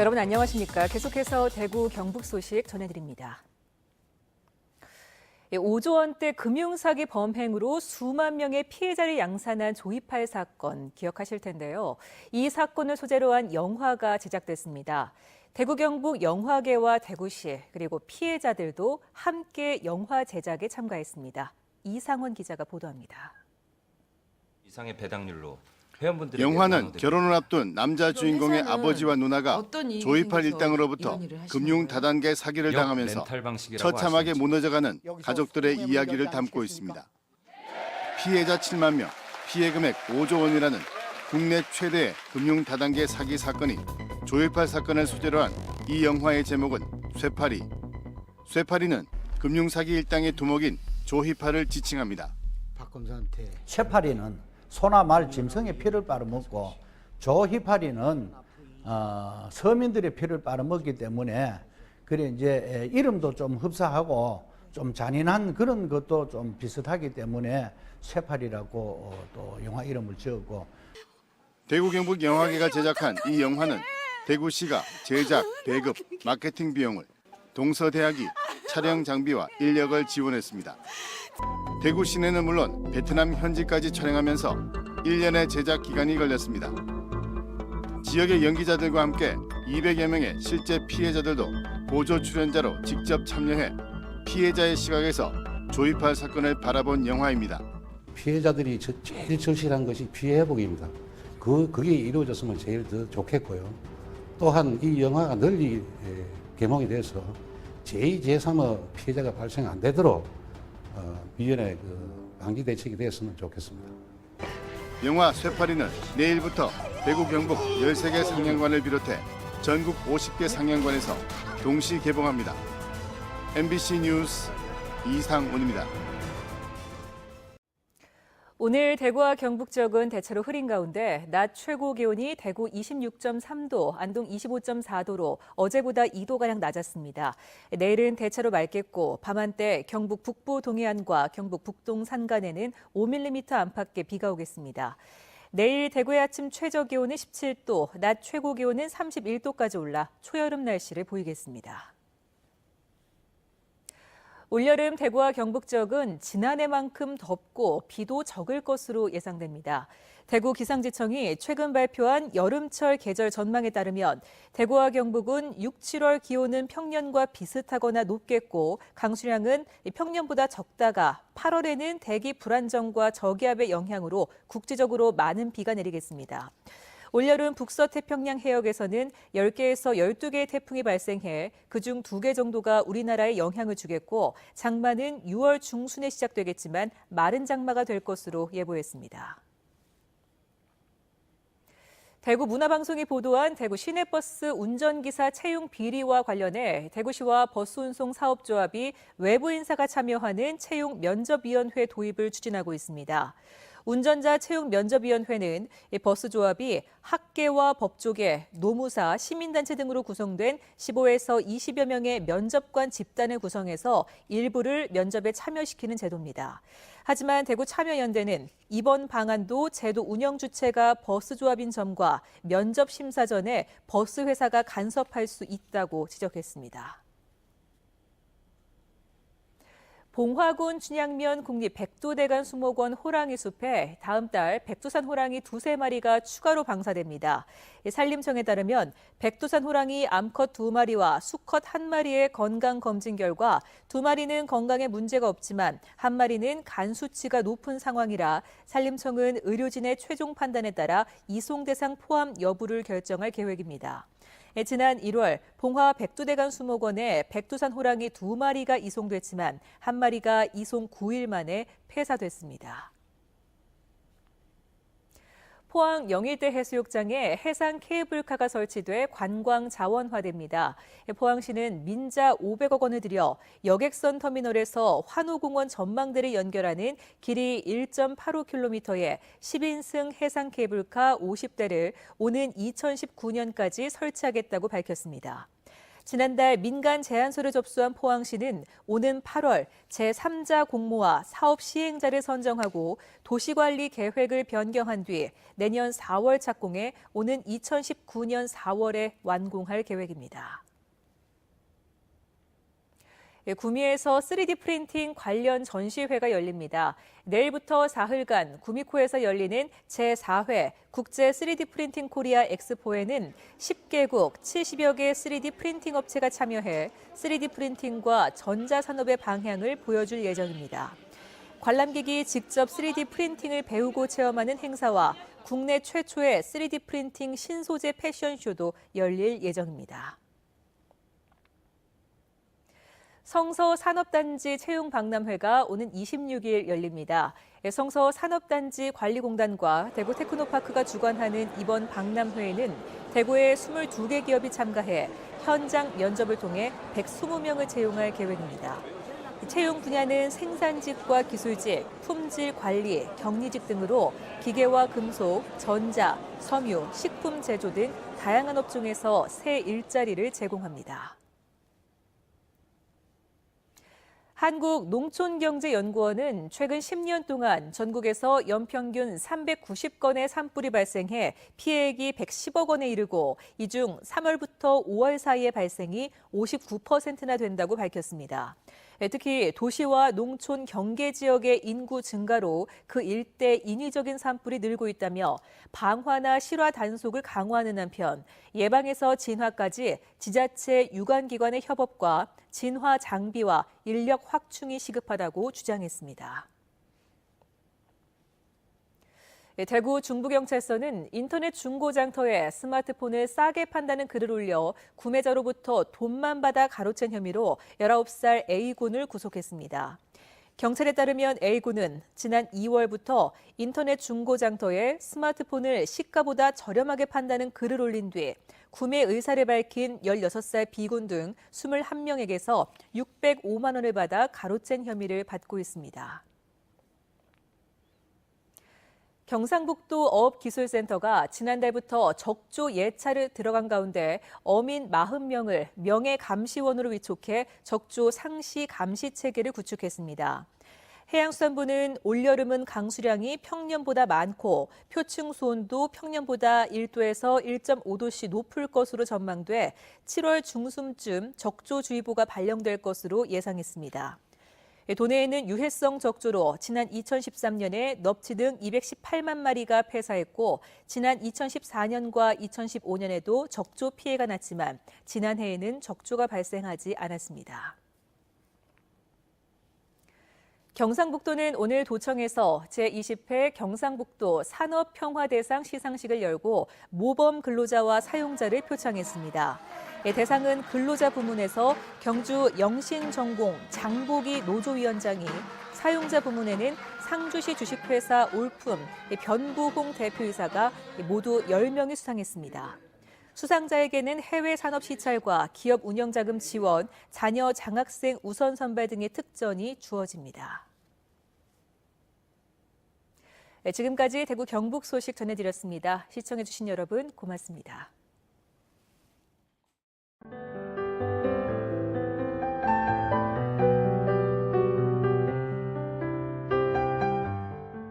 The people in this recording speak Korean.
여러분 안녕하십니까? 계속해서 대구 경북 소식 전해드립니다. 5조 원대 금융사기 범행으로 수만 명의 피해자를 양산한 조이팔 사건 기억하실 텐데요. 이 사건을 소재로 한 영화가 제작됐습니다. 대구 경북 영화계와 대구시 그리고 피해자들도 함께 영화 제작에 참가했습니다. 이상원 기자가 보도합니다. 이상의 배당률로 회원분들에게 영화는 결혼을 앞둔 남자 주인공의 아버지와 누나가 조이팔 일당으로부터 금융 다단계 사기를 당하면서 처참하게 무너져가는 가족들의 이야기를 담고 있습니다. 피해자 7만 명, 피해 금액 5조 원이라는 국내 최대의 금융 다단계 사기 사건이 조이팔 사건을 소재로 한 이 영화의 제목은 쇠파리. 쇠파리는 금융 사기 일당의 두목인 조희팔을 지칭합니다. 박검사한테 쇠파리는 소나 말 짐승의 피를 빨아먹고 조희파리는 서민들의 피를 빨아먹기 때문에 그래 이제 이름도 좀 흡사하고 좀 잔인한 그런 것도 좀 비슷하기 때문에 쇠파리라고 또 영화 이름을 지었고. 대구 경북 영화계가 제작한 이 영화는 대구시가 제작, 배급, 마케팅 비용을, 동서대학이 촬영 장비와 인력을 지원했습니다. 대구 시내는 물론 베트남 현지까지 촬영하면서 1년의 제작 기간이 걸렸습니다. 지역의 연기자들과 함께 200여 명의 실제 피해자들도 보조 출연자로 직접 참여해 피해자의 시각에서 조이팔 사건을 바라본 영화입니다. 피해자들이 제일 절실한 것이 피해 회복입니다. 그게 이루어졌으면 제일 더 좋겠고요. 또한 이 영화가 널리 개봉이 돼서 제2, 제3의 피해자가 발생 안 되도록 미연의 방지 대책이 되었으면 좋겠습니다. 영화 쇠파리는 내일부터 대구 경북 13개 상영관을 비롯해 전국 50개 상영관에서 동시 개봉합니다. MBC 뉴스 이상훈입니다. 오늘 대구와 경북 지역은 대체로 흐린 가운데 낮 최고 기온이 대구 26.3도, 안동 25.4도로 어제보다 2도가량 낮았습니다. 내일은 대체로 맑겠고 밤한때 경북 북부 동해안과 경북 북동 산간에는 5mm 안팎의 비가 오겠습니다. 내일 대구의 아침 최저 기온은 17도, 낮 최고 기온은 31도까지 올라 초여름 날씨를 보이겠습니다. 올여름 대구와 경북 지역은 지난해만큼 덥고 비도 적을 것으로 예상됩니다. 대구 기상지청이 최근 발표한 여름철 계절 전망에 따르면 대구와 경북은 6, 7월 기온은 평년과 비슷하거나 높겠고 강수량은 평년보다 적다가 8월에는 대기 불안정과 저기압의 영향으로 국지적으로 많은 비가 내리겠습니다. 올여름 북서태평양 해역에서는 10개에서 12개의 태풍이 발생해 그중 2개 정도가 우리나라에 영향을 주겠고 장마는 6월 중순에 시작되겠지만 마른 장마가 될 것으로 예보했습니다. 대구 문화방송이 보도한 대구 시내버스 운전기사 채용 비리와 관련해 대구시와 버스운송사업조합이 외부 인사가 참여하는 채용 면접위원회 도입을 추진하고 있습니다. 운전자 채용 면접위원회는 버스조합이 학계와 법조계, 노무사, 시민단체 등으로 구성된 15에서 20여 명의 면접관 집단을 구성해서 일부를 면접에 참여시키는 제도입니다. 하지만 대구 참여연대는 이번 방안도 제도 운영 주체가 버스조합인 점과 면접 심사 전에 버스 회사가 간섭할 수 있다고 지적했습니다. 봉화군 춘향면 국립 백두대간 수목원 호랑이 숲에 다음 달 백두산 호랑이 2~3마리가 추가로 방사됩니다. 산림청에 따르면 백두산 호랑이 암컷 2마리와 수컷 1마리의 건강 검진 결과 2마리는 건강에 문제가 없지만 1마리는 간 수치가 높은 상황이라 산림청은 의료진의 최종 판단에 따라 이송 대상 포함 여부를 결정할 계획입니다. 지난 1월 봉화 백두대간 수목원에 백두산 호랑이 2마리가 이송됐지만 1마리가 이송 9일 만에 폐사됐습니다. 포항 영일대 해수욕장에 해상 케이블카가 설치돼 관광 자원화됩니다. 포항시는 민자 500억 원을 들여 여객선 터미널에서 환호공원 전망대를 연결하는 길이 1.85km의 10인승 해상 케이블카 50대를 오는 2019년까지 설치하겠다고 밝혔습니다. 지난달 민간 제안서를 접수한 포항시는 오는 8월 제3자 공모와 사업 시행자를 선정하고 도시관리 계획을 변경한 뒤 내년 4월 착공해 오는 2019년 4월에 완공할 계획입니다. 구미에서 3D 프린팅 관련 전시회가 열립니다. 내일부터 사흘간 구미코에서 열리는 제4회 국제 3D 프린팅 코리아 엑스포에는 10개국 70여 개 3D 프린팅 업체가 참여해 3D 프린팅과 전자산업의 방향을 보여줄 예정입니다. 관람객이 직접 3D 프린팅을 배우고 체험하는 행사와 국내 최초의 3D 프린팅 신소재 패션쇼도 열릴 예정입니다. 성서 산업단지 채용 박람회가 오는 26일 열립니다. 성서 산업단지 관리공단과 대구 테크노파크가 주관하는 이번 박람회에는 대구의 22개 기업이 참가해 현장 면접을 통해 120명을 채용할 계획입니다. 채용 분야는 생산직과 기술직, 품질 관리, 격리직 등으로 기계와 금속, 전자, 섬유, 식품 제조 등 다양한 업종에서 새 일자리를 제공합니다. 한국농촌경제연구원은 최근 10년 동안 전국에서 연평균 390건의 산불이 발생해 피해액이 110억 원에 이르고 이 중 3월부터 5월 사이의 발생이 59%나 된다고 밝혔습니다. 특히 도시와 농촌 경계 지역의 인구 증가로 그 일대 인위적인 산불이 늘고 있다며 방화나 실화 단속을 강화하는 한편 예방에서 진화까지 지자체 유관기관의 협업과 진화 장비와 인력 확충이 시급하다고 주장했습니다. 대구 중부경찰서는 인터넷 중고장터에 스마트폰을 싸게 판다는 글을 올려 구매자로부터 돈만 받아 가로챈 혐의로 19살 A군을 구속했습니다. 경찰에 따르면 A군은 지난 2월부터 인터넷 중고장터에 스마트폰을 시가보다 저렴하게 판다는 글을 올린 뒤 구매 의사를 밝힌 16살 B군 등 21명에게서 605만 원을 받아 가로챈 혐의를 받고 있습니다. 경상북도 어업기술센터가 지난달부터 적조 예찰을 들어간 가운데 어민 40명을 명예감시원으로 위촉해 적조 상시 감시 체계를 구축했습니다. 해양수산부는 올여름은 강수량이 평년보다 많고 표층 수온도 평년보다 1도에서 1.5도씩 높을 것으로 전망돼 7월 중순쯤 적조주의보가 발령될 것으로 예상했습니다. 도내에는 유해성 적조로 지난 2013년에 넙치 등 218만 마리가 폐사했고 지난 2014년과 2015년에도 적조 피해가 났지만 지난해에는 적조가 발생하지 않았습니다. 경상북도는 오늘 도청에서 제20회 경상북도 산업평화대상 시상식을 열고 모범 근로자와 사용자를 표창했습니다. 대상은 근로자 부문에서 경주 영신전공 장보기 노조위원장이, 사용자 부문에는 상주시 주식회사 올품 변부홍 대표이사가 모두 10명이 수상했습니다. 수상자에게는 해외 산업 시찰과 기업 운영자금 지원, 자녀 장학생 우선 선발 등의 특전이 주어집니다. 지금까지 대구 경북 소식 전해드렸습니다. 시청해주신 여러분 고맙습니다.